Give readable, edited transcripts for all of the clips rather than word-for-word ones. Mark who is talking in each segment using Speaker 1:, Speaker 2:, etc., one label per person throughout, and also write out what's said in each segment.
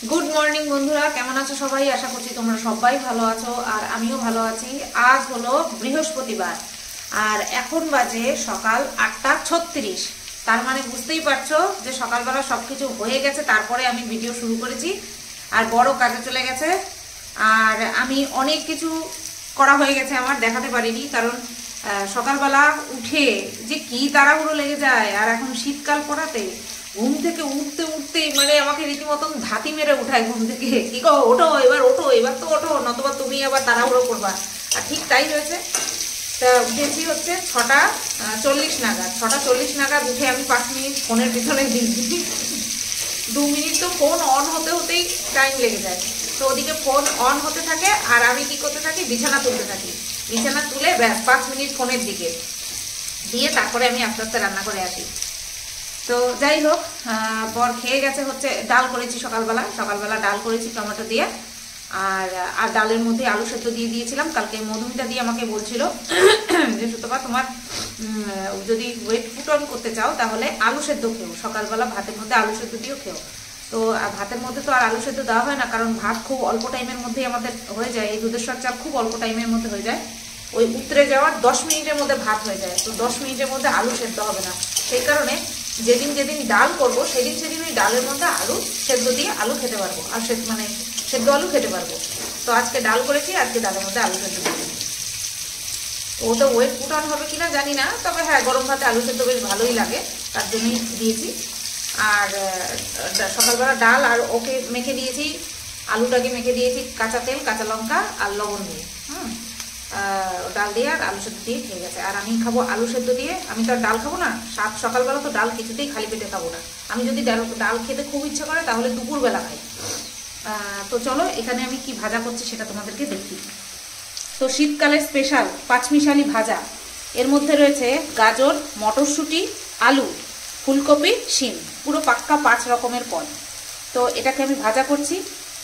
Speaker 1: Good morning बंधुरा केमन आछो सबाई आशा करछि तोमरा सबाई भालो आछो और आमिओ भालो आछि। आज हलो बृहस्पतिवार और एखन बाजे सकाल 8:36। तार माने बुझतेई पारछो जे सकालबेला सबकिछु हये गेছে तारपरे आमी भिडियो शुरू करेছি और बड़ो काजे चले गेছে और आमी अनेक किछु करा हये गेছে आमार देखाते पारिনি कारण सकालबेला उठे जे कि ताड़ाहुड़ो लेगे যায় और এখন শীতকাল পড়াতে घुम থেকে উঠতে উঠতে মানে আমাকে রীতিমতন ধাতি মেরে উঠায় ঘুম থেকে, কি কো ওঠো এবার তো ওঠো, নতুবা তুমি আবার তাড়াহুড়ো করবা। আর ঠিক তাই হয়েছে। তা উঠেছি হচ্ছে 6:40 নাগাদ। 6:40 নাগাদ উঠে আমি 5 মিনিট ফোনের পিছনে দিয়েছি। 2 মিনিট তো ফোন অন হতে হতেই টাইম লেগে যায়। তো ওদিকে ফোন অন হতে থাকে আর আমি কি করতে থাকি, বিছানা তুলতে থাকি। বিছানা তুলে ব্যাস 5 মিনিট ফোনের দিকে দিয়ে তারপরে আমি আস্তে আস্তে রান্না করে আসি। তো যাই হোক, বর খেয়ে গেছে হচ্ছে ডাল করেছি সকালবেলা ডাল করেছি টমেটো দিয়ে আর ডালের মধ্যে আলু সেদ্ধ দিয়ে দিয়েছিলাম। কালকে মধুমিতা দিয়ে আমাকে বলছিল যে সুতপা তোমার যদি ওয়েট পুট অন করতে চাও তাহলে আলু সেদ্ধ খেও, সকালবেলা ভাতের মধ্যে আলু সেদ্ধ দিয়েও খেও। তো ভাতের মধ্যে তো আর আলু সেদ্ধ দেওয়া হয় না, কারণ ভাত খুব অল্প টাইমের মধ্যেই আমাদের হয়ে যায়। এই দুধেশ্বর চাল খুব অল্প টাইমের মধ্যে হয়ে যায়, ওই উতরে যাওয়ার 10 মিনিটের মধ্যে ভাত হয়ে যায়। তো 10 মিনিটের মধ্যে আলু সেদ্ধ হবে না, সেই কারণে যেদিন ডাল করবো সেদিন ওই ডালের মধ্যে আলু সেদ্ধ দিয়ে আলু খেতে পারবো, আর মানে সেদ্ধ আলু খেতে পারবো। তো আজকে ডাল করেছি, আজকে ডালের মধ্যে আলু সেদ্ধ দিয়েছি। ওটা ওয়েট পুট অন হবে কিনা জানি না, তবে হ্যাঁ গরম ভাতে আলু সেদ্ধ বেশ ভালোই লাগে, তার জন্যই দিয়েছি। আর সকালবেলা ডাল আর ওকে মেখে দিয়েছি, আলুটাকে মেখে দিয়েছি কাঁচা তেল কাঁচা লঙ্কা আর লবণ দিয়ে। ডাল দিয়ে আর আলু সেদ্ধ দিয়ে খেয়ে গেছে। আর আমি খাবো আলু সেদ্ধ দিয়ে, আমি তো আর ডাল খাবো না। সকালবেলা তো ডাল কিছুতেই খালি পেটে খাবো না। আমি যদি ডাল খেতে খুব ইচ্ছা করে তাহলে দুপুরবেলা খাই। তো চলো এখানে আমি কি ভাজা করছি সেটা তোমাদেরকে দেখি। তো শীতকালে স্পেশাল পাঁচমিশালি ভাজা, এর মধ্যে রয়েছে গাজর, মটরশুঁটি, আলু, ফুলকপি, শিম, পুরো পাক্কা 5 রকমের পদ। তো এটাকে আমি ভাজা করছি,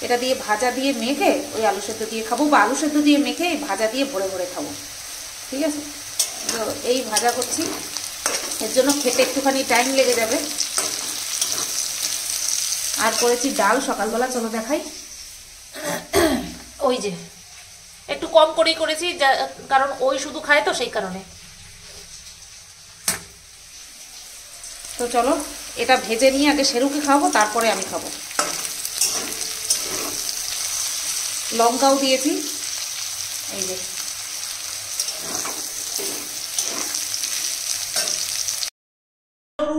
Speaker 1: এটা দিয়ে ভাজা দিয়ে মেখে ওই আলু সেদ্ধ দিয়ে খাবো, বা আলু সেদ্ধ দিয়ে মেখে এই ভাজা দিয়ে ভরে ভরে খাবো, ঠিক আছে। তো এই ভাজা করছি, এর জন্য খেতে একটুখানি টাইম লেগে যাবে। আর করেছি ডাল সকালবেলা, চলো দেখাই। ওই যে একটু কম করেই করেছি, কারণ ওই শুধু খায় তো সেই কারণে। তো চলো এটা ভেজে নিয়ে আগে শেরুকে খাওয়াবো, তারপরে আমি খাবো। লঙ্কাও দিয়েছি, এই যে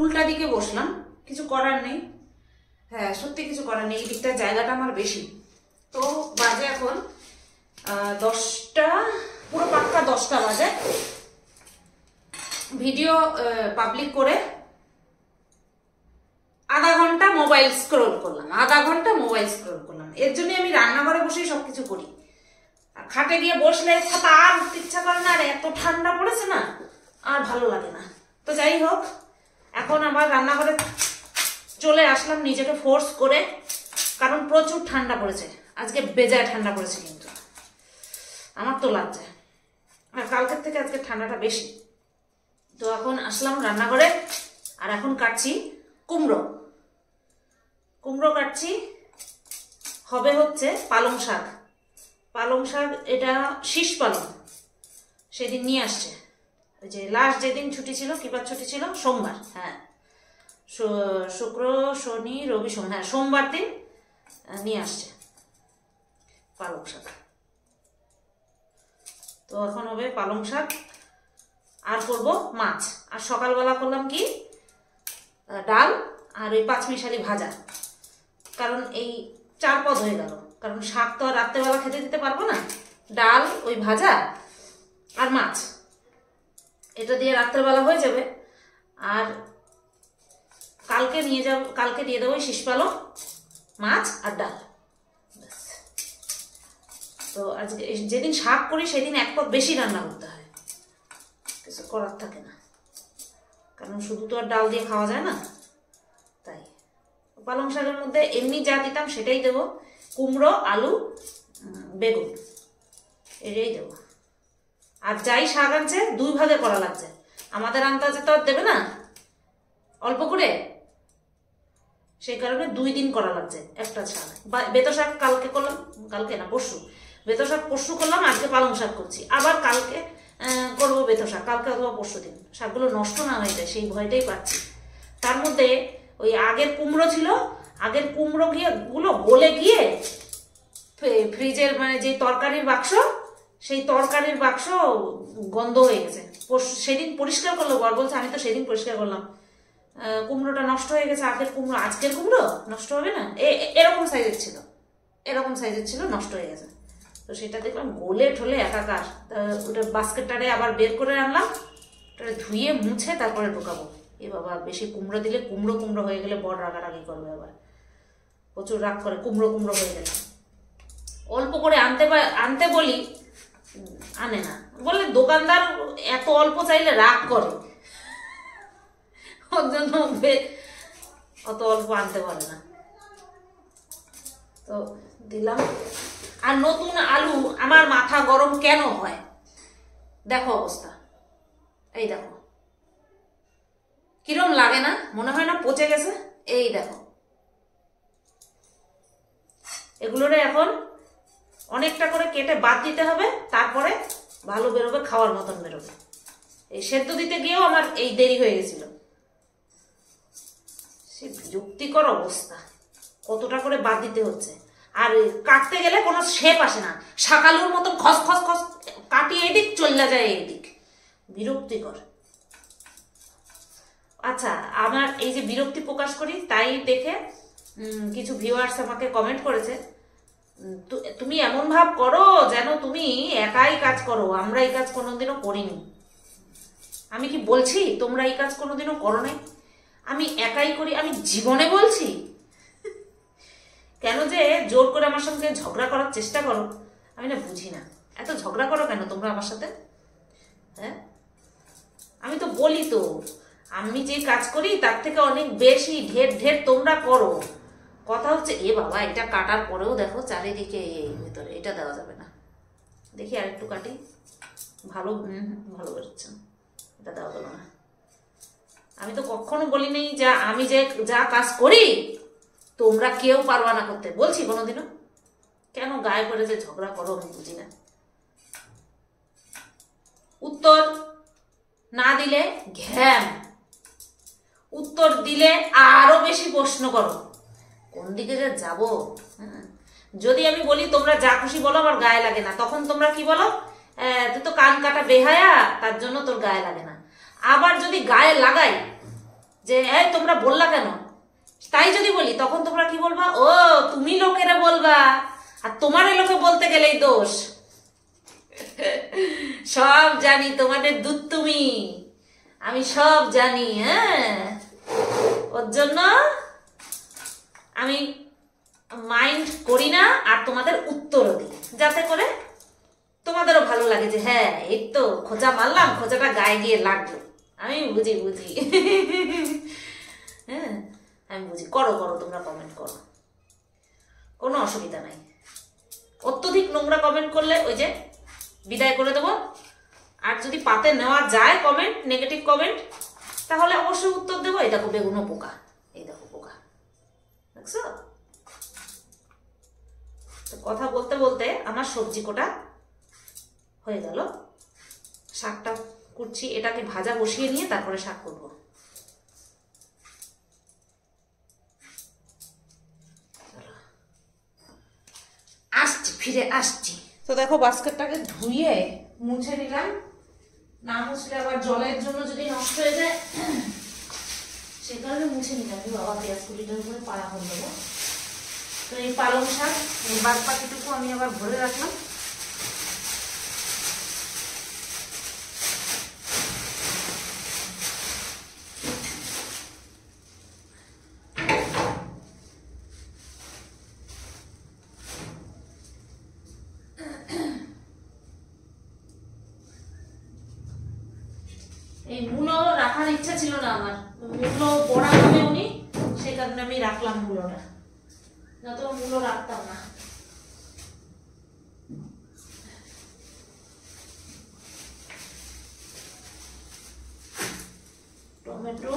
Speaker 1: উল্টা দিকে বসলাম, কিছু করার নেই। হ্যাঁ সত্যি কিছু করার নেই, এই দিকটা জায়গাটা আমার বেশি। তো বাজে এখন 10টা, পুরো পাক্কা 10টা বাজে। ভিডিও পাবলিক করে আধা ঘন্টা মোবাইল স্ক্রোল করলাম, এর জন্য আমি রান্নাঘরে বসেই সবকিছু করি। খাটে গিয়ে বসলে আর উঠতে ইচ্ছা করে না, আর এত ঠান্ডা পড়েছে না, আর ভালো লাগে না। তো যাই হোক, এখন আবার রান্নাঘরে চলে আসলাম নিজেকে ফোর্স করে, কারণ প্রচুর ঠান্ডা পড়েছে আজকে, বেজায় ঠান্ডা পড়েছে। কিন্তু আমার তো লাগছে, আর কালকের থেকে আজকে ঠান্ডাটা বেশি। তো এখন আসলাম রান্নাঘরে, আর এখন কাটছি কুমড়ো কাটছি। হবে হচ্ছে পালং শাক, এটা শীষ পালং, সেদিন নিয়ে আসছে। ওই যে লাস্ট যেদিন ছুটি ছিল, কিবার ছুটি ছিল, সোমবার, হ্যাঁ শুক্র শনি রবি সোম, হ্যাঁ সোমবার দিন নিয়ে আসছে পালং শাক। তো এখন হবে পালং শাক, আর করব মাছ। আর সকালবেলা করলাম কি, ডাল আর ওই পাঁচমিশালি ভাজা, কারণ এই 4 পদ হয়ে গেল। কারণ শাক তো আর রাত্রেবেলা খেতে দিতে পারবো না, ডাল ওই ভাজা আর মাছ, এটা দিয়ে রাত্রেবেলা হয়ে যাবে। আর কালকে দিয়ে দেবো শীষ পালং, মাছ আর ডাল। তো আজকে যেদিন শাক করি সেদিন 1 পদ বেশি রান্না করতে হয়, কিছু করার থাকে না, কারণ শুধু তো আর ডাল দিয়ে খাওয়া যায় না। তাই পালং শাকের মধ্যে এমনি যা দিতাম সেটাই দেবো, কুমড়ো, আলু, বেগুন, এটাই দেবো। আর যাই শাক আনছে 2 ভাগে করা লাগছে, আমাদের আন্দাজে তো আর দেবে না, অল্প করে সেই কারণে 2 দিন করা লাগছে একটা শাক। বেতো শাক কালকে করলাম, কালকে না পরশু, বেতো শাক পরশু করলাম, আজকে পালং শাক করছি, আবার কালকে করবো বেতো শাক, কালকে অথবা পরশু দিন। শাকগুলো নষ্ট না হয়ে যায় সেই ভয়টাই পাচ্ছি। তার মধ্যে ওই আগের কুমড়ো ছিল, আগের কুমড়ো গুলো গলে গিয়ে ফ্রিজের মানে যে তরকারির বাক্স, সেই তরকারির বাক্স গন্ধ হয়ে গেছে। সেদিন পরিষ্কার করলো, বর বলছে আমি তো সেদিন পরিষ্কার করলাম, কুমড়োটা নষ্ট হয়ে গেছে। আগের কুমড়ো আজকের কুমড়ো নষ্ট হবে না, এরকম সাইজের ছিল, এরকম সাইজের ছিল, নষ্ট হয়ে গেছে। তো সেটা দেখলাম গলে ঠলে একাকার। ওটা বাস্কেটটারে আবার বের করে আনলাম, ওটা ধুয়ে মুছে তারপরে ঢোকাবো। এ বাবা, বেশি কুমড়ো দিলে কুমড়ো কুমড়ো হয়ে গেলে বড় রাগারাগি করবে, আবার প্রচুর রাগ করে কুমড়ো কুমড়ো হয়ে গেলে। অল্প করে আনতে বলি, আনে না, বলে দোকানদার এত অল্প চাইলে রাগ করে, ওর জন্য অত অল্প আনতে পারে না। তো দিলাম। আর নতুন আলু, আমার মাথা গরম কেন হয় দেখো অবস্থা, এই দেখো কিরম লাগে না, মনে হয় না পচে গেছে? এই দেখো, এগুলোরে এখন অনেকটা করে কেটে বাদ দিতে হবে, তারপরে ভালো বেরোবে, খাওয়ার মতন বেরোবে। এই সেদ্ধ দিতে গিয়েও আমার এই দেরি হয়ে গেছিল। সে বিরক্তিকর অবস্থা, কতটা করে বাদ দিতে হচ্ছে। আর কাটতে গেলে কোনো শেপ আসে না, শাকালুর মতো খস খস খস কাটিয়ে এদিক চলে যায় এইদিক, বিরক্তিকর। আচ্ছা, আমার এই যে বিরক্তি প্রকাশ করি তাই দেখে কিছু ভিউয়ার্স আমাকে কমেন্ট করেছে, তুমি এমন ভাব করো যেন তুমি একাই কাজ করো, আমরা এই কাজ কোনোদিনও করিনি। আমি কি বলছি তোমরা এই কাজ কোনোদিনও করো নাই? আমি একাই করি, আমি জীবনে বলছি? কেন যে জোর করে আমার সঙ্গে ঝগড়া করার চেষ্টা করো, আমি না বুঝি না। এত ঝগড়া করো কেন তোমরা আমার সাথে? হ্যাঁ, আমি তো বলি তো, আমি যে কাজ করি তার থেকে অনেক বেশি ঢের ঢের তোমরা করো। কথা হচ্ছে, এ বাবা, এটা কাটার পরেও দেখো চারিদিকে এই ভিতরে, এটা দেওয়া যাবে না। দেখি আরেকটু কাটি, ভালো ভালো বেরোচ্ছে, এটা দেওয়া যাবে না। আমি তো কখনো বলি নেই যা আমি যে যা কাজ করি তোমরা কেউ পারবা না করতে, বলছি কোনোদিনও? কেন গায়ে করে যে ঝগড়া করো আমি বুঝি না। উত্তর না দিলে ঘ্যাম, উত্তর দিলে আরো বেশি প্রশ্ন করো, কোন দিকে যে যাবো। যদি আমি বলি তোমরা যা খুশি বলো, আমার গায়ে লাগে না, তখন তোমরা কি বলো? তুই তো কান কাটা বেহায়া, তার জন্য তোর গায়ে লাগে না। আবার যদি গায়ে লাগাই যে এই তোমরা বললা কেন, তাই যদি বলি, তখন তোমরা কি বলবা? ও তুমি লোকেরা বলবা, আর তোমার লোকে বলতে গেলেই দোষ। সব জানি, তোমাদের দুধ তুমি, আমি সব জানি। হ্যাঁ, ওর জন্য আমি মাইন্ড করি না, আর তোমাদের উত্তরও দিই, যাতে করে তোমাদেরও ভালো লাগে যে হ্যাঁ এই তো খোঁচা মারলাম, খোঁচাটা গায়ে গিয়ে লাগলো। আমি বুঝি হ্যাঁ, আমি বুঝি। করো করো, তোমরা কমেন্ট করো, কোনো অসুবিধা নাই। অত্যধিক নোংরা কমেন্ট করলে ওই যে বিদায় করে দেবো। আর যদি পাতে নেওয়া যায় কমেন্ট, নেগেটিভ কমেন্ট, তাহলে অবশ্যই উত্তর দেবো। এই দেখো বেগুনও পোকা, এই দেখো পোকা, দেখছো? তো কথা বলতে বলতে আমার সবজি কোটা হয়ে গেল। শাকটা কুটছি, এটাকে ভাজা বসিয়ে নিয়ে তারপরে শাক করবো। আসছি, ফিরে আসছি। তো দেখো বাস্কেটটাকে ধুয়ে মুছে নিলাম, না মুছলে আবার জলের জন্য যদি নষ্ট হয়ে যায়, সে কারণে মুছে নিলাম। বাবা পেঁয়াজ কুলিটার উপরে পাড়া করে দেবো। তো এই পালং শাক বাদ বাকিটুকু আমি আবার ভরে রাখলাম। এই মূলো রাখার ইচ্ছা ছিল না আমার, মূলো বড়া হবে উনি, সেই কারণে আমি রাখলাম মূলোটা, যত মূলো রাখতাম না। টমেটো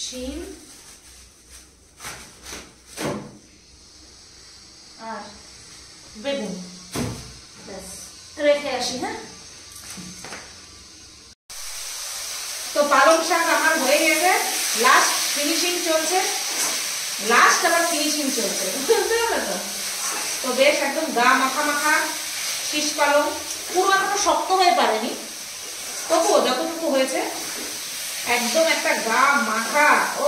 Speaker 1: শিম আর বেগুন ব্যাস রেখে আসি। হ্যাঁ, তো পালং শাক আমার হয়ে গেছে, লাস্ট ফিনিশিং চলছে, লাস্ট আবার ফিনিশিং চলছে, বুঝতে পারলে তো? তো বেশ একদম গা মাখা মাখা শীষ পালং, পুরো এখনো শক্ত হয়ে পারেনি, তবুও যতটুকু হয়েছে একদম একটা গা মাখা। ও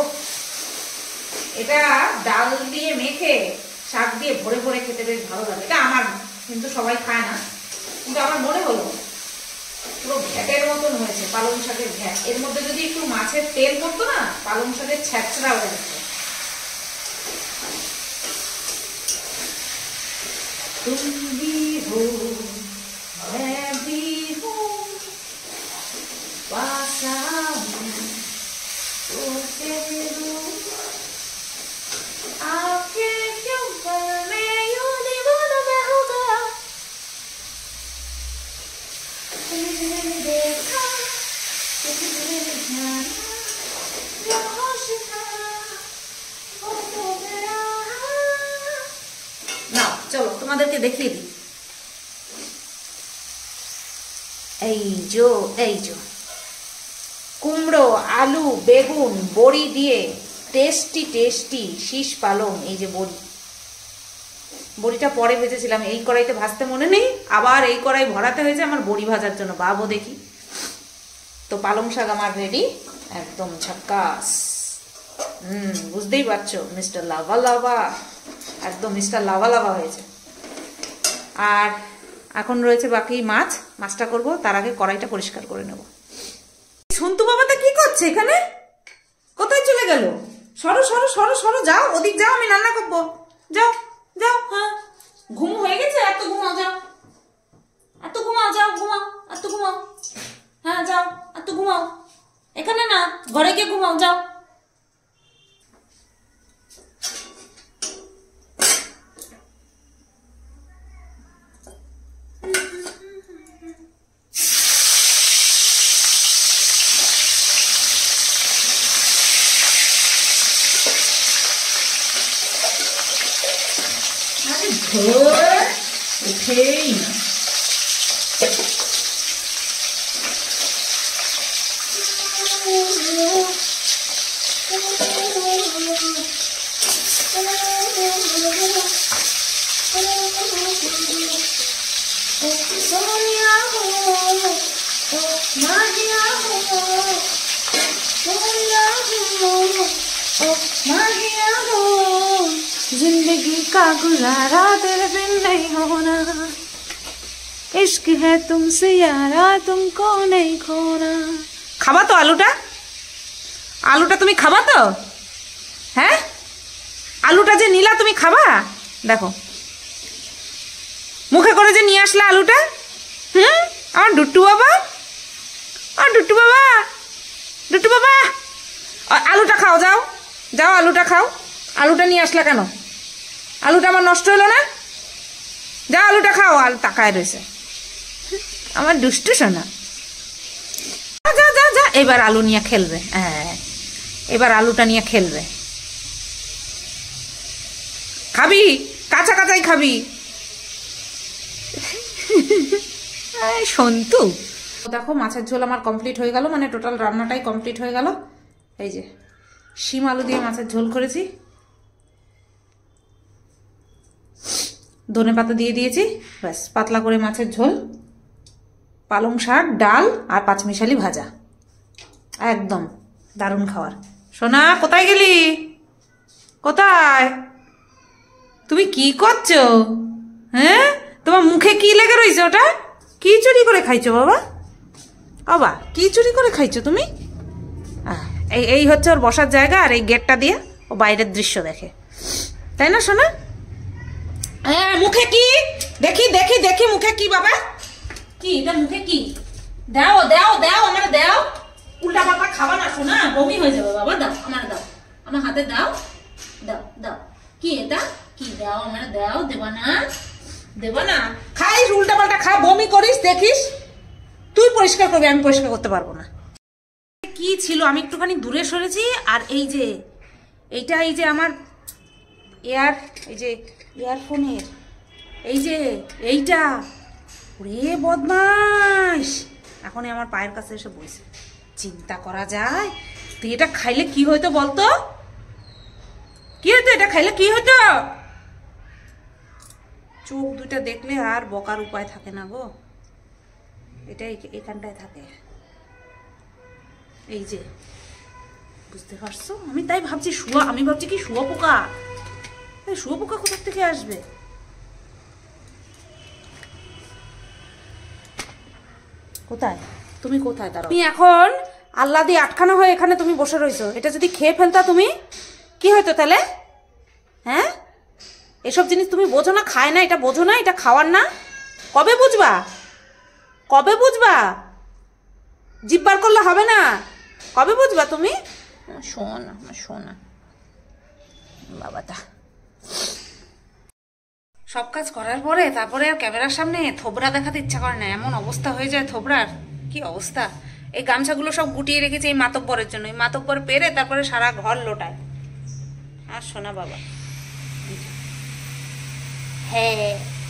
Speaker 1: এটা ডাল দিয়ে মেখে শাক দিয়ে ভরে ভরে খেতে বেশ ভালো লাগে। এটা আমার, কিন্তু সবাই খায় না, কিন্তু আমার মনে হলো পুরো ঘ্যাটের মতন হয়েছে, পালং শাকের ঘ্যাট। এর মধ্যে যদি একটু মাছের তেল পড়তো না, পালং শাকের ছ্যাঁচড়া হয়ে যেত। तुम भी हो मैं भी हूँ, पास आऊं तो करूं, आपके क्यों पर मैं यूं दीवाना मैं हो गया, तुमने देखा तुमने जाना जो होश था वो तो गया। না চলো তোমাদেরকে দেখিয়ে দিই। এই যে কুমড়ো, আলু, বেগুন, বড়ি দিয়ে টেস্টি টেস্টি শীষ পালং। এই যে বড়িটা পরে ভেজেছিলাম, এই কড়াইতে ভাজতে মনে নেই, আবার এই কড়াই ভরাতে হয়েছে আমার বড়ি ভাজার জন্য। বাবো দেখি। তো পালং শাক আমার রেডি, একদম ঝাক্কাস। বুঝতেই পারছো, মিস্টার লাভা লাভা, একদম মিস্টার লাভা লাভা হয়েছে। আর এখন রয়েছে বাকি মাছটা করব, তার আগে কড়াইটা পরিষ্কার করে নেব। সন্তু বাবাটা কি করছে এখানে? কোথায় চলে গেল? সরো সরো সরো সরো, যাও ওদিক যাও, আমি রান্না করবো। যাও যাও। হ্যাঁ, ঘুম হয়ে গেছে, এত ঘুমাও, যাও এত ঘুমাও, যাও ঘুমাও, এত ঘুমাও। হ্যাঁ যাও, এত ঘুমাও, এখানে না, ঘরে গিয়ে ঘুমাও, যাও। উঠেই না। जिंदगी का गुजारा तेरे बिन नहीं होना, इश्क है तुमसे यारा तुमको नहीं खोना। खाबा तो आलूटा তুমি খাবা তো? হ্যাঁ, আলুটা যে নীলা তুমি খাবা? দেখো মুখে করে যে নিয়ে আসলে আলুটা। আমার ডুট্টু বাবা, ডুট্টু বাবা, ডুট্টু বাবা, আলুটা খাও, যাও যাও, আলুটা খাও। আলুটা নিয়ে আসলা কেন? আলুটা আমার নষ্ট হলো না? যাও আলুটা খাও। আলু তাকায় রয়েছে আমার দুষ্টু সোনা। যা যা যা, এবার আলু নিয়ে খেলবে। হ্যাঁ, এবার আলুটা নিয়ে খেলবে। খাবি, কাঁচা কাঁচাই খাবি। সন্তু দেখো, মাছের ঝোল আমার কমপ্লিট হয়ে গেল, মানে টোটাল রান্নাটাই কমপ্লিট হয়ে গেল। এই যে শিম আলু দিয়ে মাছের ঝোল করেছি, ধনেপাতা দিয়ে দিয়েছি, ব্যাস পাতলা করে মাছের ঝোল, পালং শাক, ডাল আর পাঁচমিশালি ভাজা, একদম দারুণ খাবার। সোনা কোথায় গেলি? কোথায় তুমি? কি করছো? হ্যাঁ, তোমার মুখে কি লেগে রয়েছে? ওটা কি চুরি করে খাইছো বাবা? বাবা কি চুরি করে খাইছো তুমি? এই হচ্ছে ওর বসার জায়গা, আর এই গেটটা দিয়ে ও বাইরের দৃশ্য দেখে, তাই না সোনা? হ্যাঁ, মুখে কি দেখি দেখি দেখি, মুখে কি বাবা? কি এটা মুখে কি? দাও দাও দাও, আমার দাও। উল্টা পাল্টা খাবা না সোনা, বমি হয়ে যাবে বাবা। দাও আমার, দাও আমার হাতে, দাও দাও দাও। কি এটা? কি দাও আমার, দাও। দেবা না, দেবা না। খাইস উল্টা পাল্টা, খা, বমি করিস, দেখিস। তুই পরিষ্কার করবি, আমি পরিষ্কার করতে পারবো না। কি ছিল, আমি একটুখানি দূরে সরেছি। আর এই যে এইটা, এই যে আমার এই যে ইয়ারফোনের এই যে এইটা, ওরে বদমাস, এখনই আমার পায়ের কাছে এসে বসে। চিন্তা করা যায়, তুই এটা খাইলে কি হইতো বলতো? কি হইতো এটা খাইলে, কি হইতো? চোখ দুইটা দেখলে আর বকার উপায় থাকে না গো, এটা এখানটায় থাকে। এই যে বুঝতে পারছো, আমি তাই ভাবছি আমি ভাবছি কি শুয়োপোকা। শুয়োপোকা কোথা থেকে আসবে? কোথায় তুমি, কোথায় দাঁড়াও তুমি? এখন আল্লাহ দিয়ে আটখানা হয়ে এখানে তুমি বসে রইছো। এটা যদি খেয়ে ফেলতা তুমি, কি হইতো তাহলে? হ্যাঁ, এসব জিনিস তুমি বোঝো না, খায় না, এটা বোঝো না, এটা খাওয়ার না। কবে বুঝবা? কবে বুঝবা? জিভ বার করলে হবে না, কবে বুঝবা তুমি? শোনা শোনা বাবাটা। সব কাজ করার পরে তারপরে আর ক্যামেরার সামনে থোবরা দেখাতে ইচ্ছা করে না, এমন অবস্থা হয়ে যায় থোবরার। কি অবস্থা! এই গামছাগুলো সব গুটিয়ে রেখেছে এই মাতব্বরের জন্য। এই মাতব্বর পেরে তারপরে সারা ঘর লোটায়। আর শোনা বাবা, হ্যাঁ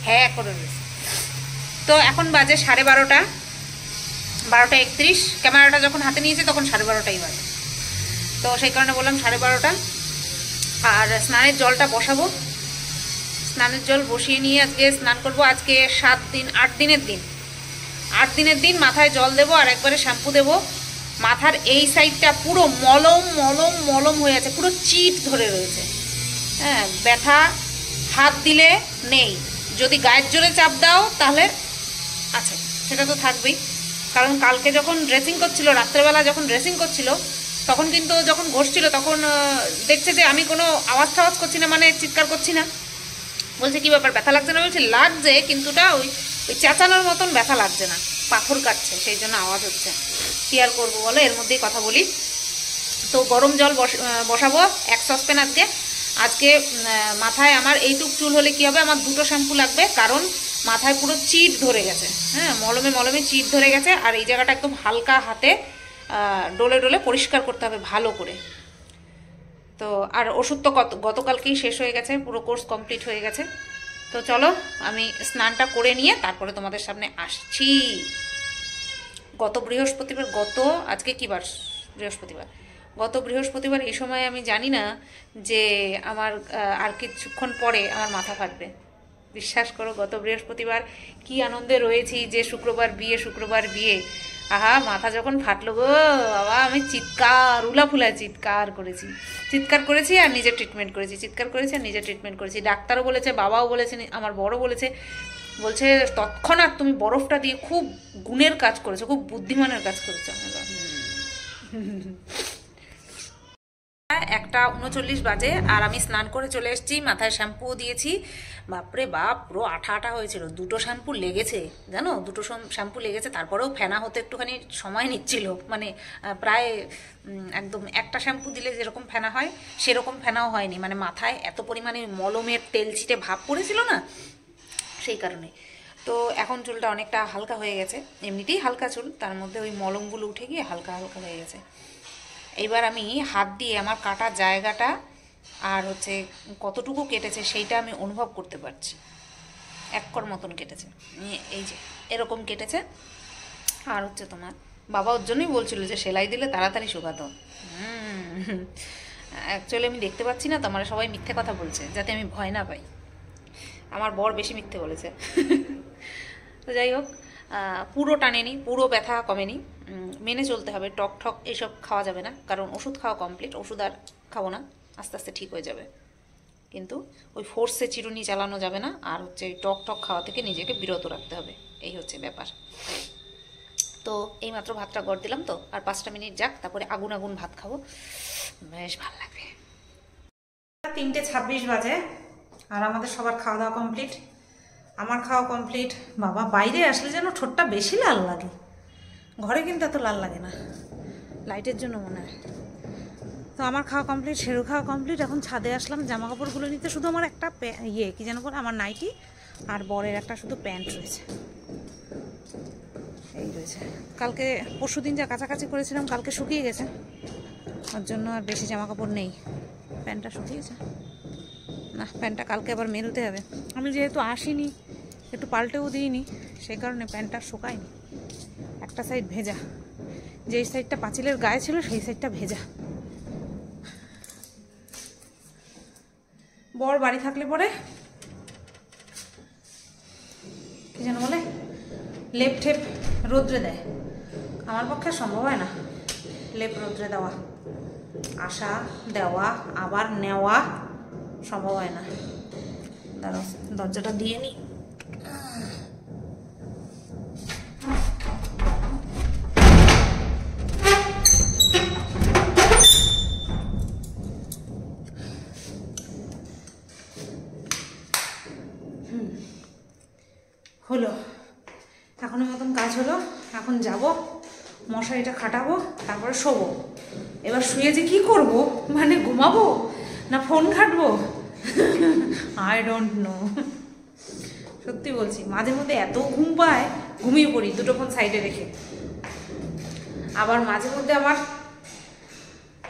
Speaker 1: হ্যাঁ করে রয়েছে। তো এখন বাজে 12:30, 12:31। ক্যামেরাটা যখন হাতে নিয়েছি তখন 12:30 বাজে। তো সেই কারণে বললাম 12:30। আর স্নানের জলটা বসাবো, স্নানের জল বসিয়ে নিয়ে আজকে স্নান করব। আজকে 8 দিনের দিন মাথায় জল দেবো আর একবারে শ্যাম্পু দেবো। মাথার এই সাইডটা পুরো মলম মলম মলম হয়ে আছে, পুরো চিট ধরে রয়েছে। হ্যাঁ, ব্যথা হাত দিলে নেই, যদি গায়ের জোরে চাপ দাও তাহলে আছে, সেটা তো থাকবেই। কারণ কালকে যখন ড্রেসিং করছিল, রাত্রেবেলা যখন ড্রেসিং করছিল, তখন কিন্তু যখন ঘষছিল তখন দেখছে যে আমি কোনো আওয়াজ টাওয়াজ করছি না, মানে চিৎকার করছি না। বলছে কি ব্যাপার, ব্যথা লাগছে না? বলছে লাগছে, কিন্তু ওটা ওই চেঁচানোর মতন ব্যথা লাগছে না, পাথর কাটছে, সেই জন্য আওয়াজ হচ্ছে। কি আর করবো বলো, এর মধ্যেই কথা বলি। তো গরম জল বসাবো 1 সসপ্যান। আজকে মাথায় আমার এইটুক চুল হলে কি হবে, আমার 2টো শ্যাম্পু লাগবে, কারণ মাথায় পুরো চিট ধরে গেছে। হ্যাঁ, মলমে মলমে চিট ধরে গেছে। আর এই জায়গাটা একদম হালকা হাতে ডলে ডলে পরিষ্কার করতে হবে ভালো করে। তো আর ওষুধ তো গতকালকেই শেষ হয়ে গেছে, পুরো কোর্স কমপ্লিট হয়ে গেছে। তো চলো আমি স্নানটা করে নিয়ে তারপরে তোমাদের সামনে আসছি। গত বৃহস্পতিবার, আজকে কি বার? বৃহস্পতিবার। গত বৃহস্পতিবার এই সময় আমি জানি না যে আমার আর কিছুক্ষণ পরে আমার মাথা ফাটবে। বিশ্বাস করো, গত বৃহস্পতিবার কি আনন্দে রয়েছি যে শুক্রবার বিয়ে। আহা, মাথা যখন ফাটলো গো বাবা, আমি উলাফুলা চিৎকার করেছি আর নিজে ট্রিটমেন্ট করেছি। ডাক্তারও বলেছে, বাবাও বলেছে, আমার বড় বলছে তৎক্ষণাৎ তুমি বরফটা দিয়ে খুব গুণের কাজ করেছো, খুব বুদ্ধিমানের কাজ করেছো। 1:39 বাজে আর আমি স্নান করে চলে এসেছি, মাথায় শ্যাম্পুও দিয়েছি। বাপরে বাপ, পুরো আঠা আঠা হয়েছিল। 2টো শ্যাম্পু লেগেছে, জানো, 2টো শ্যাম্পু লেগেছে। তারপরেও ফেনা হতে একটুখানি সময় নিচ্ছিল, মানে প্রায় একদম একটা শ্যাম্পু দিলে যেরকম ফেনা হয় সেরকম ফেনাও হয়নি, মানে মাথায় এত পরিমাণে মলমের তেল ছিটে ভাব পড়েছিল না, সেই কারণে। তো এখন চুলটা অনেকটা হালকা হয়ে গেছে, এমনিতেই হালকা চুল, তার মধ্যে ওই মলমগুলো উঠে গিয়ে হালকা হালকা হয়ে গেছে। এইবার আমি হাত দিয়ে আমার কাটা জায়গাটা আর হচ্ছে কতটুকু কেটেছে সেইটা আমি অনুভব করতে পারছি। 1 কর মতন কেটেছে, এই যে এরকম কেটেছে। আর হচ্ছে তোমার বাবা ওর জন্যই বলছিল যে সেলাই দিলে তাড়াতাড়ি শুকাতো। অ্যাকচুয়ালি আমি দেখতে পাচ্ছি না তো, আমার সবাই মিথ্যে কথা বলছে যাতে আমি ভয় না পাই। আমার বর বেশি মিথ্যে বলেছে। তো যাই হোক, পুরো টানেনি, পুরো ব্যথা কমেনি, মেনে চলতে হবে। টক ঠক এসব খাওয়া যাবে না, কারণ ওষুধ খাওয়া কমপ্লিট, ওষুধ আর খাবো না, আস্তে আস্তে ঠিক হয়ে যাবে। কিন্তু ওই ফোর্সে চিরুনি চালানো যাবে না, আর হচ্ছে টক ঠক খাওয়া থেকে নিজেকে বিরত রাখতে হবে, এই হচ্ছে ব্যাপার। তো এইমাত্র ভাতটা গড় দিলাম, তো আর 5টা মিনিট যাক, তারপরে আগুন আগুন ভাত খাবো, বেশ ভালো লাগবে। 3:26 বাজে আর আমাদের সবার খাওয়া দাওয়া কমপ্লিট, আমার খাওয়া কমপ্লিট। বাবা, বাইরে আসলে যেন ঠোঁটটা বেশি লাল লাগে, ঘরে কিন্তু এত লাল লাগে না, লাইটের জন্য মনে হয়। তো আমার খাওয়া কমপ্লিট, শেরু খাওয়া কমপ্লিট। এখন ছাদে আসলাম জামা কাপড়গুলো নিতে। শুধু আমার একটা কি যেন বলে, আমার নাইটি আর বরের একটা শুধু প্যান্ট রয়েছে, এই রয়েছে। কালকে পরশুদিন যা কাছাকাছি করেছিলাম কালকে শুকিয়ে গেছে, ওর জন্য আর বেশি জামা কাপড় নেই। প্যান্টটা শুকিয়েছে না, প্যান্টটা কালকে আবার মেলতে হবে। আমি যেহেতু আসিনি, একটু পাল্টেও দিইনি, সেই কারণে প্যান্টটা শুকায়নি। একটা সাইড ভেজা, যেই সাইডটা পাঁচিলের গায়ে ছিল সেই সাইডটা ভেজা। বর বাড়ি থাকলে পরে কি যেন বলে, লেপ ঠেপ রোদ্রে দেয়। আমার পক্ষে সম্ভব হয় না লেপ রোদ্রে দেওয়া, আসা দেওয়া আবার নেওয়া সম্ভব হয় না। দাঁড়াও দরজাটা দিয়ে নি। হলো, এখনের মতন কাজ হলো। এখন যাব, মশারিটা খাটাবো, তারপরে শোবো। এবার শুয়ে যে কি করব, মানে ঘুমাবো না ফোন ঘাটবো, আই ডোন্ট নো। সত্যি বলছি, মাঝে মধ্যে এত ঘুম পায়, ঘুমিয়ে পড়ি দুটো ফোন সাইডে রেখে। আবার মাঝে মধ্যে আমার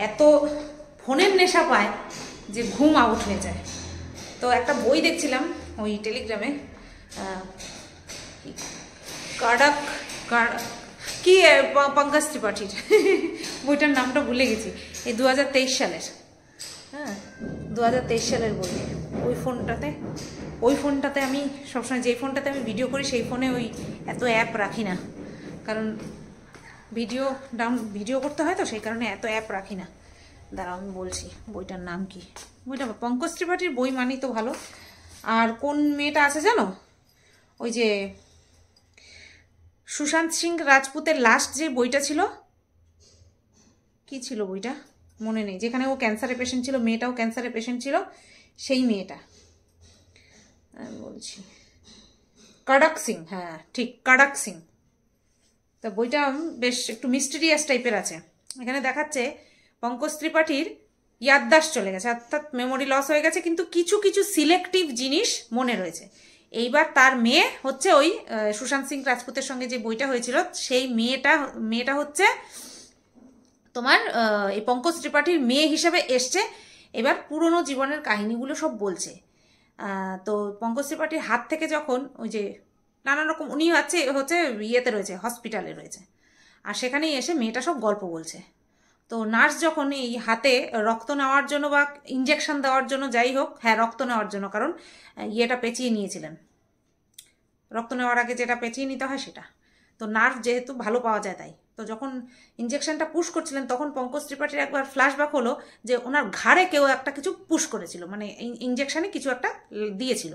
Speaker 1: এত ফোনের নেশা পায় যে ঘুম আউট হয়ে যায়। তো একটা বই দেখছিলাম ওই টেলিগ্রামে, কাডাক কি পঙ্কজ ত্রিপাঠীর বইটার নামটা ভুলে গেছি। এই 2023 সালের, হ্যাঁ 2023 সালের বই। ওই ফোনটাতে আমি সবসময়, যেই ফোনটাতে আমি ভিডিও করি সেই ফোনে ওই এত অ্যাপ রাখি না, কারণ ভিডিও করতে হয় তো, সেই কারণে এত অ্যাপ রাখি না। দাঁড়াও আমি বলছি বইটার নাম কি। বইটা পঙ্কজ ত্রিপাঠীর বই মানেই তো ভালো। আর কোন মেয়েটা আছে জানো, ওই যে সুশান্ত সিং রাজপুতের লাস্ট যে বইটা ছিল, কি ছিল বইটা মনে নেই, যেখানে ও ক্যান্সারের পেশেন্ট ছিল, মেয়েটাও ক্যান্সারের পেশেন্ট ছিল, সেই মেয়েটা আমি বলছি কাডাক সিং, হ্যাঁ ঠিক কাডাক সিং। তা বইটা বেশ একটু মিস্টেরিয়াস টাইপের আছে। এখানে দেখাচ্ছে পঙ্কজ ত্রিপাঠীর ইয়াদদাস্ত চলে গেছে, অর্থাৎ মেমোরি লস হয়ে গেছে, কিন্তু কিছু কিছু সিলেক্টিভ জিনিস মনে রয়েছে। এইবার তার মেয়ে হচ্ছে ওই সুশান্ত সিং রাজপুতের সঙ্গে যে বইটা হয়েছিল, সেই মেয়েটা হচ্ছে তোমার এই পঙ্কজ ত্রিপাঠীর মেয়ে হিসেবে এসছে। এবার পুরনো জীবনের কাহিনীগুলো সব বলছে। তো পঙ্কজ ত্রিপাঠীর হাত থেকে যখন ওই যে নানান রকম, উনি হচ্ছে ইয়েতে রয়েছে, হসপিটালে রয়েছে, আর সেখানেই এসে মেয়েটা সব গল্প বলছে। তো নার্স যখন এই হাতে রক্ত নেওয়ার জন্য বা ইঞ্জেকশন দেওয়ার জন্য, যাই হোক, হ্যাঁ রক্ত নেওয়ার জন্য, কারণ ইয়েটা পেঁচিয়ে নিয়েছিলেন, রক্ত নেওয়ার আগে যেটা পেঁচিয়ে নিতে হয় সেটা, তো নার্ভ যেহেতু ভালো পাওয়া যায় তাই। তো যখন ইঞ্জেকশনটা পুশ করছিলেন তখন পঙ্কজ ত্রিপাঠীর একবার ফ্ল্যাশব্যাক হলো যে ওনার ঘাড়ে কেউ একটা কিছু পুশ করেছিল, মানে ইঞ্জেকশনে কিছু একটা দিয়েছিল।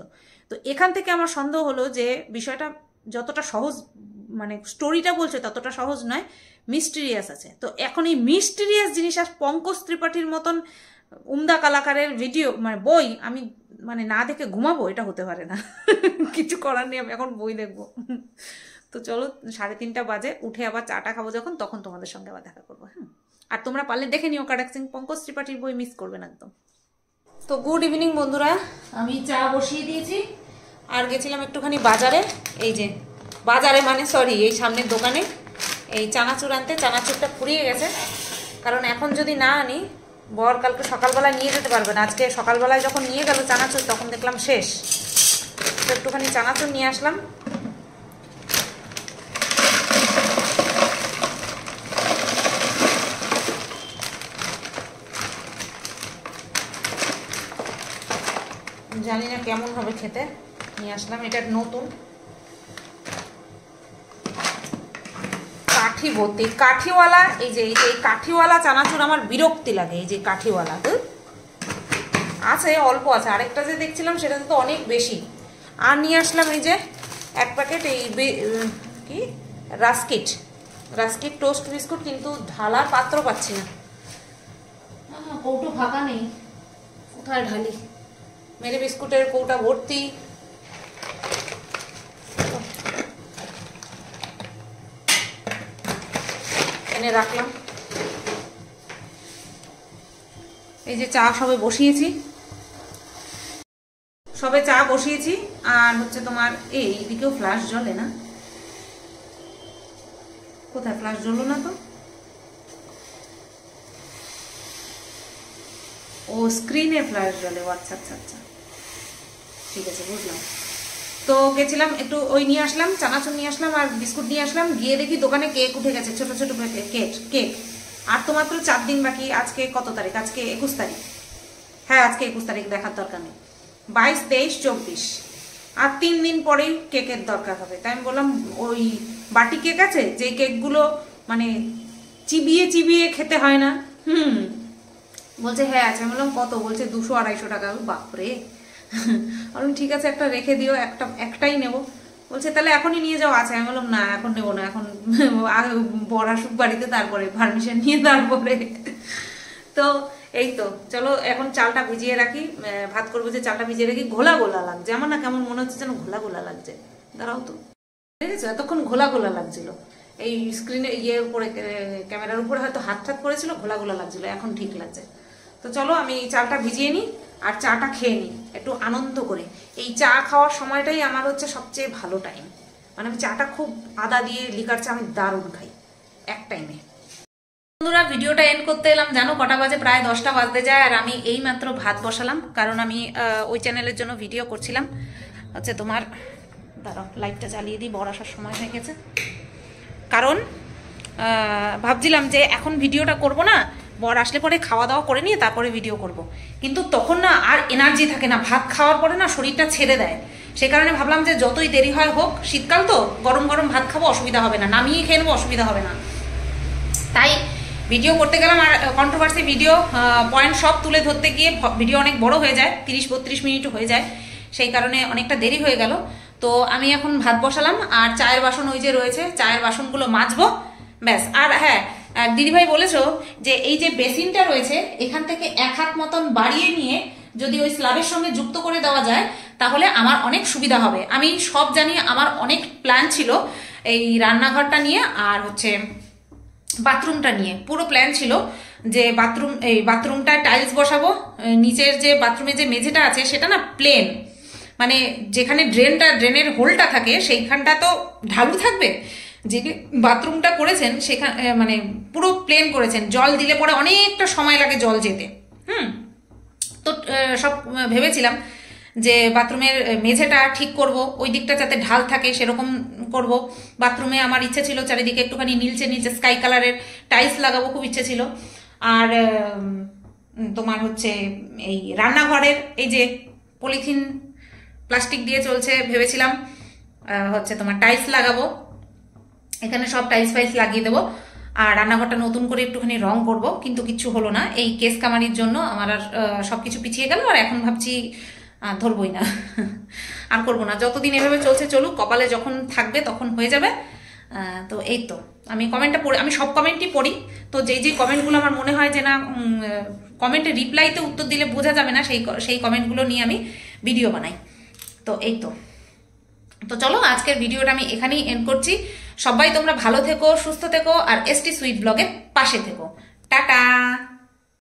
Speaker 1: তো এখান থেকে আমার সন্দেহ হলো যে বিষয়টা যতটা সহজ, মানে স্টোরিটা বলছে ততটা সহজ নয়, মিস্টিরিয়াস আছে। তো এখন এই মিস্টিরিয়াস জিনিস আর পঙ্কজ ত্রিপাঠীর মতন উমদা কালাকারের ভিডিও, মানে বই আমি মানে না দেখে ঘুমাবো, এটা হতে পারে না। কিছু করার নেই, আমি এখন বই দেখবো। তো চলো 3:30 বাজে, উঠে আবার চাটা খাবো যখন, তখন তোমাদের সঙ্গে আবার দেখা করবো। হ্যাঁ, আর তোমরা পারলে দেখে নিও কাডাক সিং, পঙ্কজ ত্রিপাঠীর বই মিস করবে না একদম। তো গুড ইভিনিং বন্ধুরা, আমি চা বসিয়ে দিয়েছি আর গেছিলাম একটুখানি বাজারে। এই যে বাজারে মানে সরি, এই সামনের দোকানে এই চানাচুর আনতে। চানাচুরটা ফুরিয়ে গেছে, কারণ এখন যদি না আনি বর কালকে সকালবেলা নিয়ে যেতে পারবে না। আজকে সকালবেলায় যখন নিয়ে গেল চানাচুর তখন দেখলাম শেষ। তো একটুখানি চানাচুর নিয়ে আসলাম। জানি না কেমন হবে খেতে, নিয়ে আসলাম। এটা নতুন কাঠি ভর্তি, কাঠিওয়ালা। এই যে এই কাঠিওয়ালা চানাচুর আমার বিরক্তি লাগে। এই যে কাঠিওয়ালা আছে, অল্প আছে, আরেকটা যে দেখছিলাম সেটাতে তো অনেক বেশি। আর নিয়ে আসলাম এই যে এক প্যাকেট এই কি রাস্কিট টোস্ট বিস্কুট, কিন্তু ঢালার পাত্র পাচ্ছি না, কৌটো ফাঁকা নেই, কোথায় ঢালি। মেরে বিস্কুটের কৌটা ভর্তি। এনে রাখলাম। এই যে চা সবে বসিয়েছি, আর হচ্ছে তোমার এইদিকেও ফ্লাশ জ্বলে না, কোথায় ফ্ল্যাশ জ্বললো না তো? ও স্ক্রিনে ফ্ল্যাশ জ্বলে। ও আচ্ছা আচ্ছা আচ্ছা, ঠিক আছে, বুঝলাম। তো গেছিলাম একটু ওই নিয়ে আসলাম, চানাচুর নিয়ে আসলাম আর বিস্কুট নিয়ে আসলাম। গিয়ে দেখি দোকানে কেক উঠে গেছে, ছোট ছোট কেক। আর তো মাত্র 4 দিন বাকি। আজকে কত তারিখ? আজকে 21 তারিখ। হ্যাঁ, আজকে 21 তারিখ, দেখার দরকার নেই। 22, 23, 24 আর 3 দিন পরেই কেকের দরকার হবে। তাই আমি বললাম ওই বাটি কেক আছে, যে কেকগুলো মানে চিবিয়ে চিবিয়ে খেতে হয় না। বলছে হ্যাঁ আছে। আমি বললাম কত? বলছে 200-250 টাকা। বাপরে! বললাম ঠিক আছে, একটা রেখে দিও, একটাই নেব। বলছে তাহলে এখনই নিয়ে যাও। আছে। আমি বললাম না, এখন নেবো না, এখন বড় আসুক বাড়িতে, তারপরে পারমিশন নিয়ে তারপরে। তো এই তো, চলো এখন চালটা ভিজিয়ে রাখি। ভাত করবো যে চালটা ভিজিয়ে রাখি। ঘোলা ঘোলা লাগছে আমার, না কেমন মনে হচ্ছে যেন ঘোলা ঘোলা লাগছে। দাঁড়াও তো, দেখেছো এতক্ষণ ঘোলা ঘোলা লাগছিল। এই স্ক্রিনে ইয়ের উপরে, ক্যামেরার উপরে হয়তো হাত করেছিল, ঘোলা ঘোলা লাগছিল। এখন ঠিক লাগছে। তো চলো আমি চালটা ভিজিয়ে নিই আর চাটা খেয়ে নিই একটু আনন্দ করে। এই চা খাওয়ার সময়টাই আমার হচ্ছে সবচেয়ে ভালো টাইম। মানে আমি চাটা খুব আদা দিয়ে, লিকার চা আমি দারুণ খাই এক টাইমে। বন্ধুরা, ভিডিওটা এন্ড করতে এলাম। জানো কটা বাজে? প্রায় 10টা বাজতে যায়। আর আমি এই মাত্র ভাত বসালাম, কারণ আমি ওই চ্যানেলের জন্য ভিডিও করছিলাম। হচ্ছে তোমার, দাঁড়াও লাইটটা জ্বালিয়ে দিই, বড় আসার সময় হয়ে গেছে। কারণ ভাবছিলাম যে এখন ভিডিওটা করব না, বর আসলে পরে খাওয়া দাওয়া করে নিয়ে তারপরে ভিডিও করব। কিন্তু তখন না আর এনার্জি থাকে না, ভাত খাওয়ার পরে না শরীরটা ছেড়ে দেয়। সে কারণে ভাবলাম যে যতই দেরি হয় হোক, শীতকাল তো, গরম গরম ভাত খাবো, অসুবিধা হবে না, নামিয়ে খেয়ে নেবো, অসুবিধা হবে না। তাই ভিডিও করতে গেলাম। আর কন্ট্রোভার্সি ভিডিও পয়েন্ট সব তুলে ধরতে গিয়ে ভিডিও অনেক বড় হয়ে যায়, 30-32 মিনিট হয়ে যায়। সেই কারণে অনেকটা দেরি হয়ে গেল। তো আমি এখন ভাত বসালাম আর চায়ের বাসন ওই যে রয়েছে, চায়ের বাসনগুলো মাজবো, ব্যাস। আর হ্যাঁ, দিদিভাই বলেছো যে এই যে বেসিনটা রয়েছে, এখান থেকে 1 হাত মতন বাড়িয়ে নিয়ে যদি ওই স্ল্যাবের সঙ্গে যুক্ত করে দেওয়া যায়, তাহলে আমার অনেক সুবিধা হবে। আমি সব জানি, আমার অনেক প্ল্যান ছিল এই রান্নাঘরটা নিয়ে আর হচ্ছে বাথরুমটা নিয়ে। পুরো প্ল্যান ছিল যে বাথরুমটায় টাইলস বসাবো। নিচের যে বাথরুমে যে মেঝেটা আছে সেটা না প্লেন, মানে যেখানে ড্রেনের হোলটা থাকে সেইখানটা তো ঢালু থাকবে। যে বাথরুমটা করেছেন সেখানে মানে পুরো প্লেন করেছেন। জল দিলে পরে অনেকটা সময় লাগে জল যেতে। তো সব ভেবেছিলাম যে বাথরুমের মেঝেটা ঠিক করব, ওই দিকটা যাতে ঢাল থাকে সেরকম করব। বাথরুমে আমার ইচ্ছে ছিল চারিদিকে একটুখানি নীলচে নীলচে স্কাই কালারের টাইলস লাগাবো, খুব ইচ্ছে ছিল। আর তোমার হচ্ছে এই রান্নাঘরের এই যে পলিথিন প্লাস্টিক দিয়ে চলছে, ভেবেছিলাম হচ্ছে তোমার টাইলস লাগাবো, এখানে সব টাইলস ফাইলস লাগিয়ে দেবো। আর রান্নাঘরটা নতুন করে একটুখানি রং করব, কিন্তু কিচ্ছু হলো না। এই কেস কামারির জন্য আমার আর সবকিছু পিছিয়ে গেল। আর এখন ভাবছি ধরবই না, আর করবো না। যতদিন এভাবে চলছে চলুক, কপালে যখন থাকবে তখন হয়ে যাবে। তো এই তো, আমি কমেন্টটা পড়ি, আমি সব কমেন্টই পড়ি। তো যেই কমেন্টগুলো আমার মনে হয় যে না, কমেন্টে রিপ্লাইতে উত্তর দিলে বোঝা যাবে না, সেই কমেন্টগুলো নিয়ে আমি ভিডিও বানাই। তো এই তো, চলো আজকের ভিডিওটা আমি এখানেই এন্ড করছি। সবাই তোমরা ভালো থেকো, সুস্থ থেকো আর এসটি সুইট ব্লগের পাশে থেকো। টাটা।